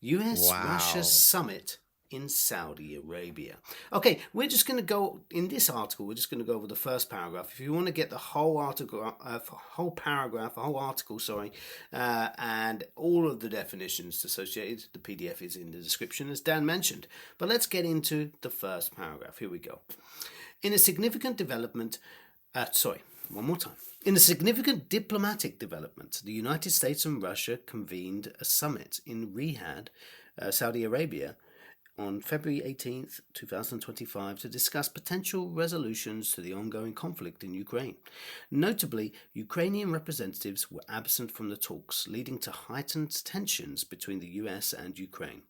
US-Russia Wow. summit in Saudi Arabia. Okay, we're just going to go in this article. We're just going to go over the first paragraph. If you want to get the whole article, whole paragraph, a whole article, sorry, and all of the definitions associated, the PDF is in the description, as Dan mentioned. But let's get into the first paragraph. Here we go. In a significant development, one more time. In a significant diplomatic development, the United States and Russia convened a summit in Riyadh, Saudi Arabia, on February 18th, 2025, to discuss potential resolutions to the ongoing conflict in Ukraine. Notably, Ukrainian representatives were absent from the talks, leading to heightened tensions between the US and Ukraine.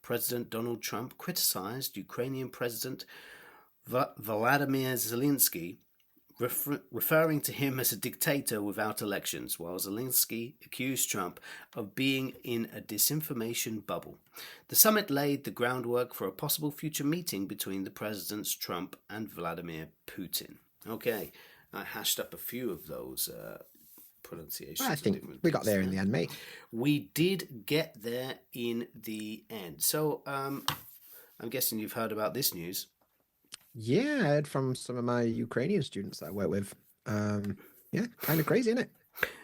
President Donald Trump criticized Ukrainian President Vladimir Zelensky, referring to him as a dictator without elections, while Zelensky accused Trump of being in a disinformation bubble. The summit laid the groundwork for a possible future meeting between the presidents Trump and Vladimir Putin. Okay, I hashed up a few of those pronunciations. Well, I think we got there in the end, mate. We did get there in the end. So I'm guessing you've heard about this news. Yeah, I heard from some of my Ukrainian students that I work with. Yeah, kind of crazy, isn't it?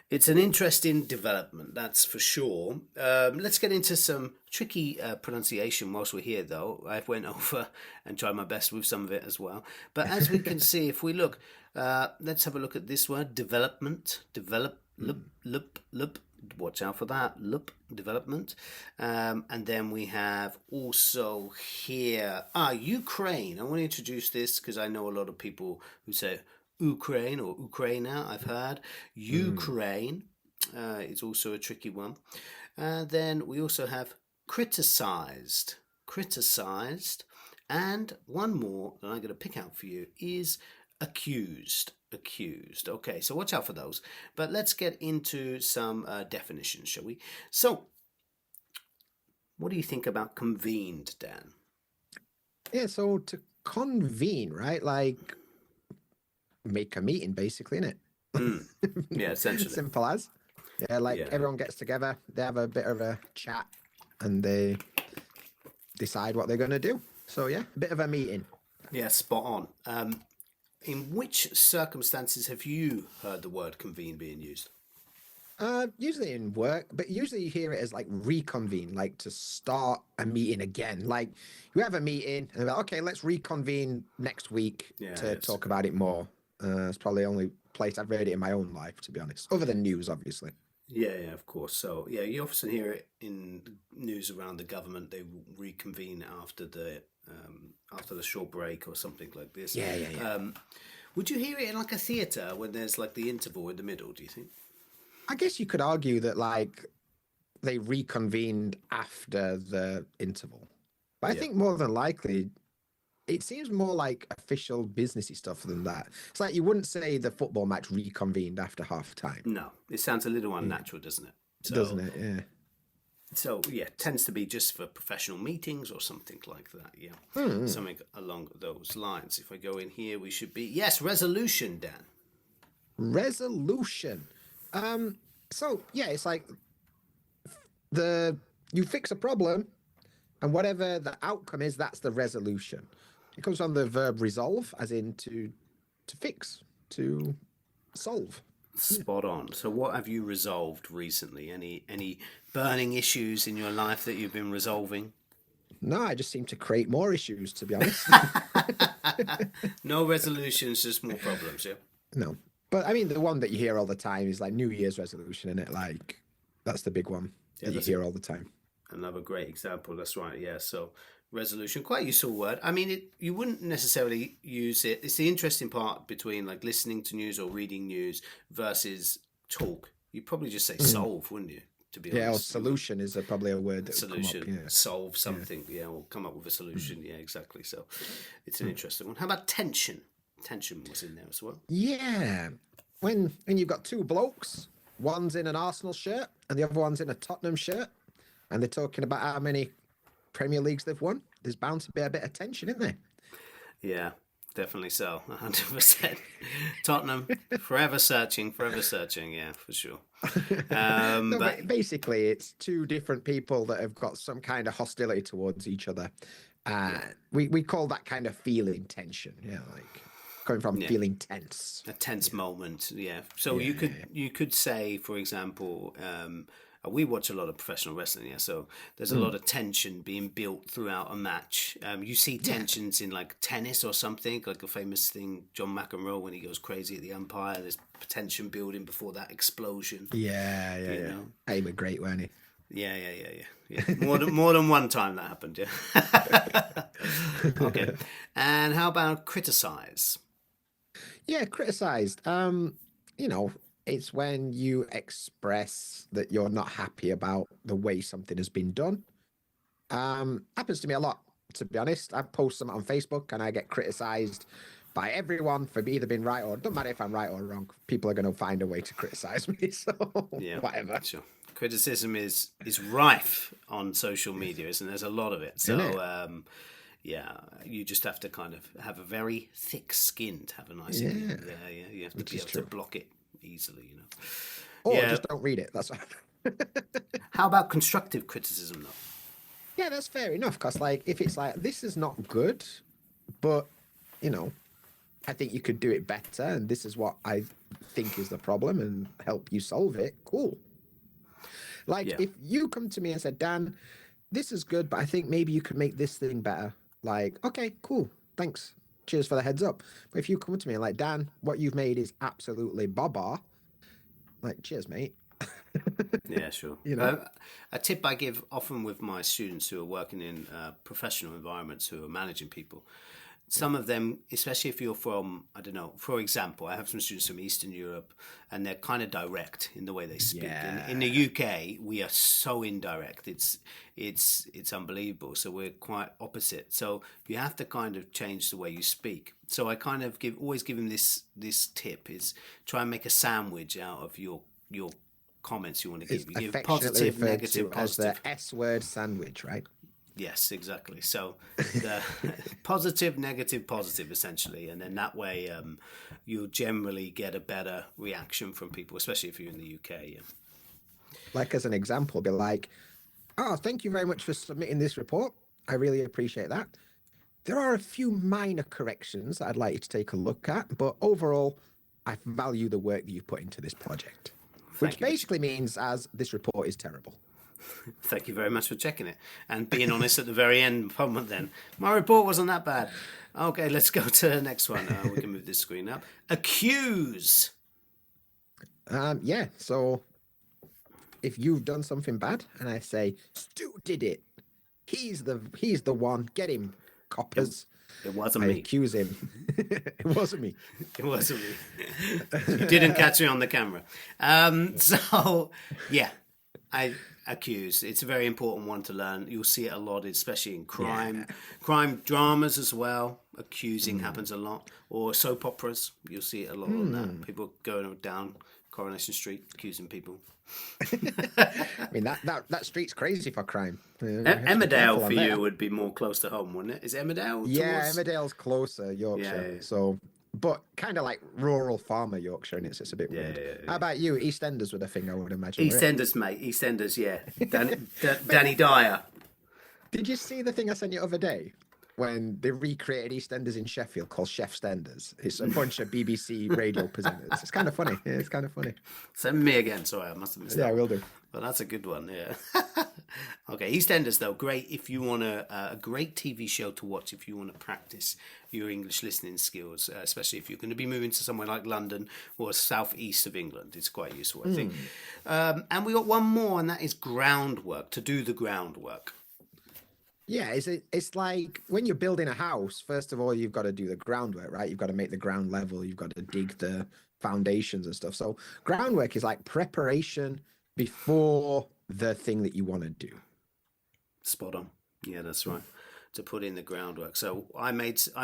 It's an interesting development, that's for sure. Let's get into some tricky pronunciation whilst we're here, though. I went over and tried my best with some of it as well. But as we can see, if we look, let's have a look at this word, development, loop. Watch out for that, development. And then we have also here, Ukraine. I want to introduce this because I know a lot of people who say Ukraine or Ukraina, I've heard. Ukraine is also a tricky one. Then we also have criticized. And one more that I'm going to pick out for you is accused. Okay, so watch out for those. But let's get into some definitions, shall we? So, what do you think about convened, Dan? Yeah, so to convene, right? Like make a meeting, basically, innit? Yeah, essentially. Simple as. Yeah, like everyone gets together, they have a bit of a chat, and they decide what they're going to do. So, yeah, a bit of a meeting. Yeah, spot on. In which circumstances have you heard the word convene being used? Usually in work, but usually you hear it as like reconvene, like to start a meeting again. Like you have a meeting and they're like, okay, let's reconvene next week to talk about it more. It's probably the only place I've heard it in my own life, to be honest, other than news, obviously. Yeah, of course. So, yeah, you often hear it in news around the government. They reconvene after the short break or something like this. Yeah. Would you hear it in like a theatre when there's like the interval in the middle, do you think? I guess you could argue that like they reconvened after the interval. But I think more than likely, it seems more like official businessy stuff than that. It's like you wouldn't say the football match reconvened after half time. No, it sounds a little unnatural, doesn't it? So, doesn't it? Yeah. So, yeah, it tends to be just for professional meetings or something like that, yeah. Something along those lines. If I go in here, we should be... Yes, resolution, Dan. Resolution. So, yeah, it's like you fix a problem, and whatever the outcome is, that's the resolution. It comes from the verb resolve, as in to fix, to solve. Spot on. So what have you resolved recently? Any burning issues in your life that you've been resolving? No, I just seem to create more issues, to be honest. No resolutions, just more problems, yeah? No. But I mean, the one that you hear all the time is like New Year's resolution, isn't it? Like, that's the big one that you hear all the time. Another great example, that's right, yeah. So resolution, quite a useful word. I mean, you wouldn't necessarily use it. It's the interesting part between like listening to news or reading news versus talk. You'd probably just say solve, wouldn't you? To be honest. Yeah, or solution is probably a word that solution, would come up, solve something, or come up with a solution. Yeah, exactly. So it's an interesting one. How about tension? Tension was in there as well. Yeah. When you've got two blokes, one's in an Arsenal shirt and the other one's in a Tottenham shirt, and they're talking about how many Premier Leagues they've won, there's bound to be a bit of tension, isn't there? Yeah. Definitely so, 100%. Tottenham, forever searching, yeah, for sure. No, But basically, it's two different people that have got some kind of hostility towards each other. yeah, We call that kind of feeling tension. Yeah, like coming from yeah, feeling tense. a tense Yeah, moment. Yeah. So yeah, yeah, you could say, for example, we watch a lot of professional wrestling. Yeah. So there's a yeah. lot of tension being built throughout a match. You see Yeah. tensions in like tennis or something, like a famous thing, John McEnroe when he goes crazy at the umpire. There's tension building before that explosion. Yeah, yeah, You yeah. know. He was great, weren't he? Yeah. More than one time that happened. Yeah. Okay. And how about criticize? Yeah, criticized. You know, it's when you express that you're not happy about the way something has been done. Happens to me a lot, to be honest. I post something on Facebook and I get criticized by everyone for either being right or don't matter if I'm right or wrong. People are going to find a way to criticize me. So Yeah, whatever, sure. Criticism is rife on social media, isn't there? There's a lot of it. isn't it? So yeah, you just have to kind of have a very thick skin to have a nice Yeah, opinion. Yeah. You have to which be is able to true. block it easily. Or Yeah. just don't read it. That's How about constructive criticism, though? yeah, that's fair enough. Because like, if it's like this is not good, but you know, I think you could do it better, and this is what I think is the problem, and help you solve it. Cool. Like Yeah. if you come to me and said, Dan, this is good, but I think maybe you could make this thing better. Like, okay, cool. Thanks. Cheers for the heads up. But if you come to me and like, Dan, what you've made is absolutely baba, like, cheers, mate. Yeah, sure. You know? A tip I give often with my students who are working in professional environments who are managing people, some of them, especially if you're from, I don't know, for example, I have some students from Eastern Europe and they're kind of direct in the way they speak. Yeah. In the UK, we are so indirect. It's unbelievable. So we're quite opposite. So you have to kind of change the way you speak. So I kind of always give them this tip is try and make a sandwich out of your comments you want to give. It's You give affectionately positive, referred negative, to as positive. the S word sandwich, right? Yes, exactly. So the positive, negative, positive, essentially, and then that way you'll generally get a better reaction from people, especially if you're in the UK. Yeah. Like as an example, be like, oh, thank you very much for submitting this report. I really appreciate that. There are a few minor corrections that I'd like you to take a look at, but overall, I value the work that you put into this project, which basically means as this report is terrible. Thank you very much for checking it and being honest at the very end moment then. My report wasn't that bad. Okay, let's go to the next one. We can move this screen up. Accuse. Yeah, so if you've done something bad and I say, Stu did it, he's the one, get him, coppers. It wasn't I me. accuse him. It wasn't me. It wasn't me. You didn't catch me on the camera. So, yeah, I accuse. It's a very important one to learn. You'll see it a lot, especially in crime dramas as well. Accusing happens a lot. Or soap operas, you'll see it a lot on that. People going down Coronation Street accusing people. I mean, that street's crazy for crime. Emmerdale for you would be more close to home, wouldn't it? Is Emmerdale? Yeah, Emmerdale's closer, Yorkshire. Yeah. So, but kind of like rural farmer Yorkshire, and it's just a bit weird. Yeah. How about you? EastEnders were a thing, I would imagine. EastEnders, mate. EastEnders, yeah. Danny Dyer. Did you see the thing I sent you the other day? When they recreated EastEnders in Sheffield called Chef Stenders. It's a bunch of BBC radio presenters. It's kind of funny. Yeah, it's kind of funny. Send me again. Sorry, I must have missed that. Yeah, I will do. Well, that's a good one, yeah. Okay, EastEnders, though, great if you want a great TV show to watch if you want to practice your English listening skills, especially if you're going to be moving to somewhere like London or southeast of England. It's quite useful, I think. And we got one more, and that is groundwork, to do the groundwork. Yeah, it's like when you're building a house, first of all, you've got to do the groundwork, right? You've got to make the ground level. You've got to dig the foundations and stuff. So groundwork is like preparation before the thing that you want to do. Spot on. Yeah, that's right. To put in the groundwork. So I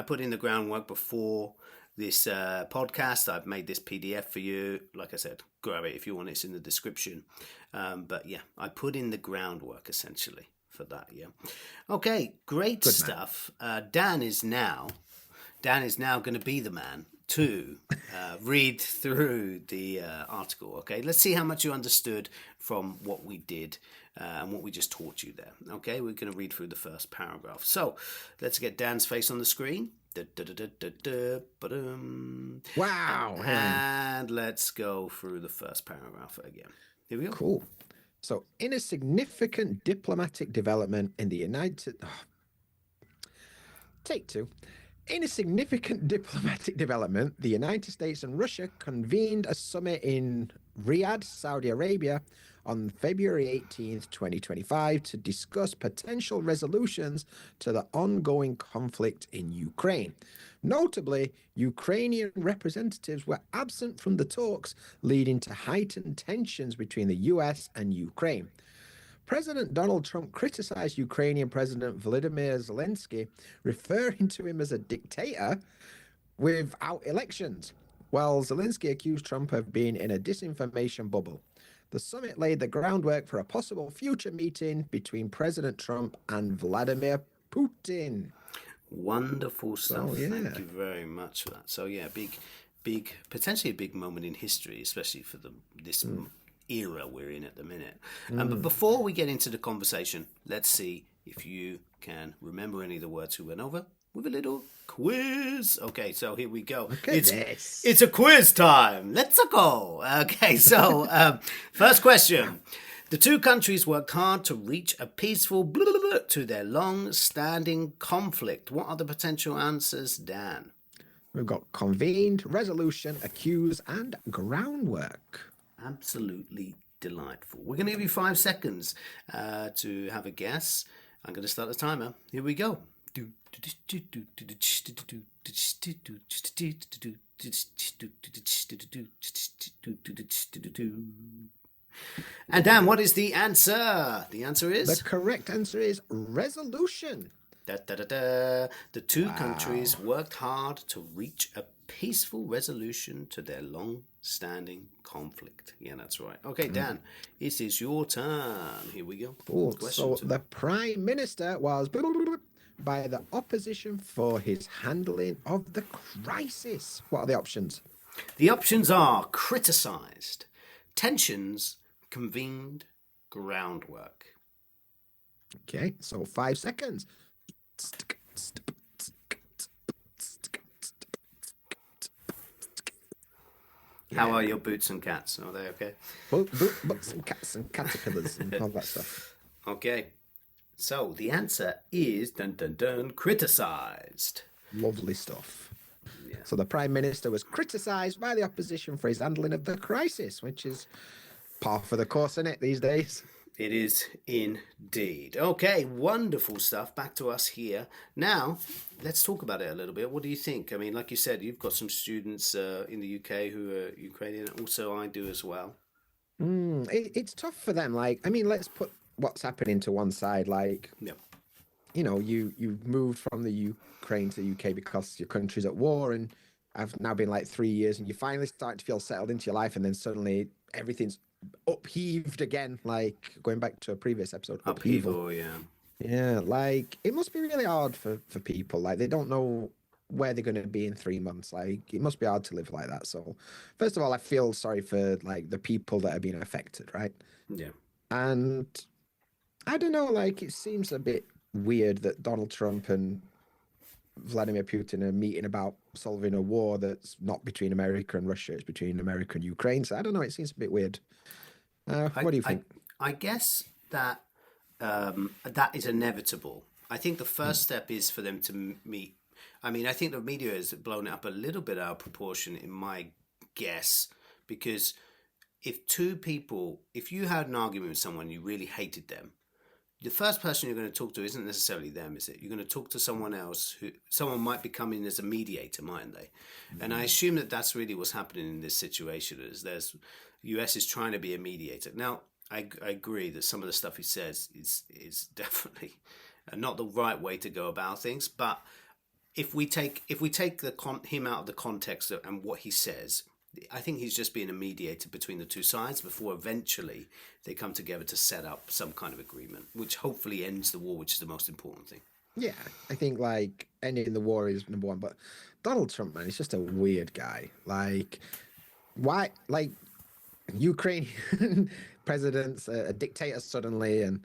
put in the groundwork before this podcast. I've made this PDF for you. Like I said, grab it if you want. It's in the description. But yeah, I put in the groundwork essentially. For that, yeah. Okay, great stuff. Dan is now Dan is now going to be the man to read through the article. Okay, let's see how much you understood from what we did and what we just taught you there. Okay, we're going to read through the first paragraph. So let's get Dan's face on the screen. Wow. And let's go through the first paragraph again. Here we go. Cool. So, in a significant diplomatic development in the Take two. In a significant diplomatic development, the United States and Russia convened a summit in Riyadh, Saudi Arabia, on February 18th, 2025, to discuss potential resolutions to the ongoing conflict in Ukraine. Notably, Ukrainian representatives were absent from the talks, leading to heightened tensions between the US and Ukraine. President Donald Trump criticized Ukrainian President Volodymyr Zelensky, referring to him as a dictator without elections, while Zelensky accused Trump of being in a disinformation bubble. The summit laid the groundwork for a possible future meeting between President Trump and Vladimir Putin. Wonderful stuff. Thank you very much for that. So yeah, big, potentially a big moment in history, especially for this era we're in at the minute. But before we get into the conversation, let's see if you can remember any of the words we went over with a little quiz. Okay, so here we go. It's a quiz time. Let's go. Okay, so first question. The two countries worked hard to reach a peaceful to their long-standing conflict. What are the potential answers, Dan? We've got convened, resolution, accuse, and groundwork. Absolutely delightful. We're going to give you 5 seconds to have a guess. I'm going to start the timer. Here we go. And Dan, what is the answer? The answer is? The correct answer is resolution. The two countries worked hard to reach a peaceful resolution to their long-standing conflict. Yeah, that's right. Okay, Dan, it is your turn. Here we go. So the Prime Minister was by the opposition for his handling of the crisis. What are the options? The options are criticised, tensions, convened, groundwork. Okay, so 5 seconds. How are your boots and cats? Are they okay? Boots and cats and caterpillars and all that stuff. Okay. So the answer is criticised. Lovely stuff. Yeah. So the Prime Minister was criticised by the opposition for his handling of the crisis, which is par for the course, isn't it, these days? It is indeed. Okay, wonderful stuff. Back to us here. Now, let's talk about it a little bit. What do you think? I mean, like you said, you've got some students in the UK who are Ukrainian. Also, I do as well. It's tough for them. Like, I mean, let's put what's happening to one side. Like, you know, you moved from the Ukraine to the UK because your country's at war, and I've now been like 3 years, and you finally start to feel settled into your life, and then suddenly everything's upheaved again, like going back to a previous episode. Upheaval, yeah, like it must be really hard for people. Like they don't know where they're going to be in 3 months. Like it must be hard to live like that. So first of all, I feel sorry for like the people that are being affected, right? Yeah. And I don't know, like it seems a bit weird that Donald Trump and Vladimir Putin are meeting about solving a war that's not between America and Russia, it's between America and Ukraine. So I don't know, it seems a bit weird. What do you think? I guess that that is inevitable. I think the first step is for them to meet. I mean, I think the media has blown it up a little bit out of proportion in my guess, because if you had an argument with someone, you really hated them, the first person you're going to talk to isn't necessarily them, is it? You're going to talk to someone else someone might be coming as a mediator, mightn't they? Mm-hmm. And I assume that that's really what's happening in this situation. Is US is trying to be a mediator. Now, I agree that some of the stuff he says is definitely not the right way to go about things. But if we take him out of the context and what he says, I think he's just being a mediator between the two sides before eventually they come together to set up some kind of agreement, which hopefully ends the war, which is the most important thing. Yeah, I think like ending the war is number one, but Donald Trump, man, he's just a weird guy. Like, why? Like, Ukrainian president's a dictator suddenly, and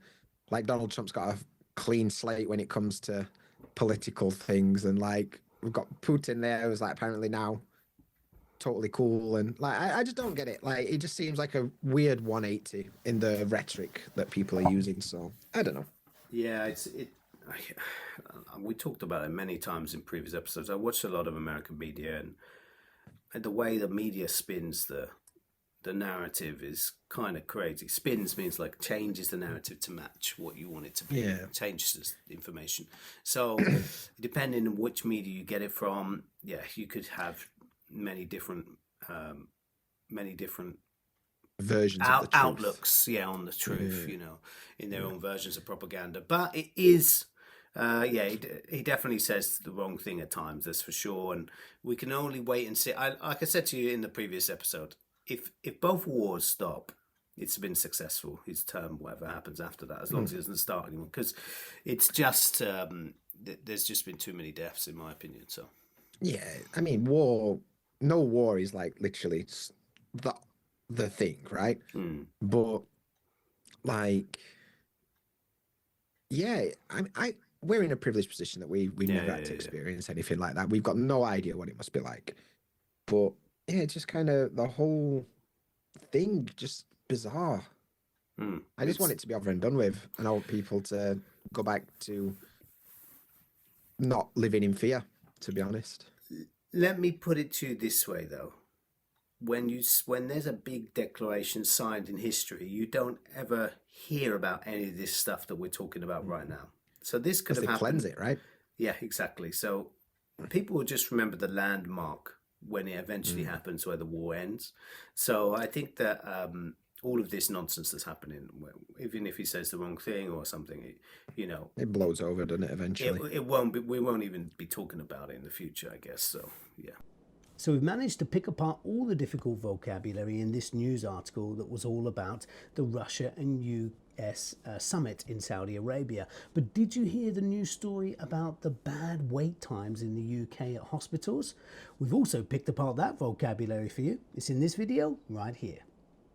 like Donald Trump's got a clean slate when it comes to political things, and like we've got Putin there who's like apparently now totally cool, and like I just don't get it. Like, it just seems like a weird 180 in the rhetoric that people are using. So I don't know. Yeah, we talked about it many times in previous episodes. I watched a lot of American media, and the way the media spins the narrative is kind of crazy. Spins means like changes the narrative to match what you want it to be. Yeah. Changes the information. So depending on which media you get it from, yeah, you could have many different Versions of the truth. outlooks, yeah, on the truth, you know, in their own versions of propaganda. But it is, he definitely says the wrong thing at times, that's for sure. And we can only wait and see. Like I said to you in the previous episode, if both wars stop, it's been successful. His term, whatever happens after that, as long as he doesn't start anymore, because it's just there's just been too many deaths, in my opinion. So yeah, I mean, no war is like literally the thing, right? But like, yeah, we're in a privileged position that we never had to experience anything like that. We've got no idea what it must be like. But yeah, just kind of the whole thing just bizarre. I just want it to be over and done with, and I want people to go back to not living in fear, to be honest. Let me put it to you this way, though. When there's a big declaration signed in history, you don't ever hear about any of this stuff that we're talking about right now. So this could have happened. Cleanse it, right? Yeah, exactly. So people will just remember the landmark when it eventually happens, where the war ends. So I think that all of this nonsense that's happening, even if he says the wrong thing or something, it blows over, doesn't it? Eventually, it won't be. We won't even be talking about it in the future, I guess. So yeah. So we've managed to pick apart all the difficult vocabulary in this news article that was all about the Russia and US summit in Saudi Arabia. But did you hear the news story about the bad wait times in the UK at hospitals? We've also picked apart that vocabulary for you. It's in this video right here.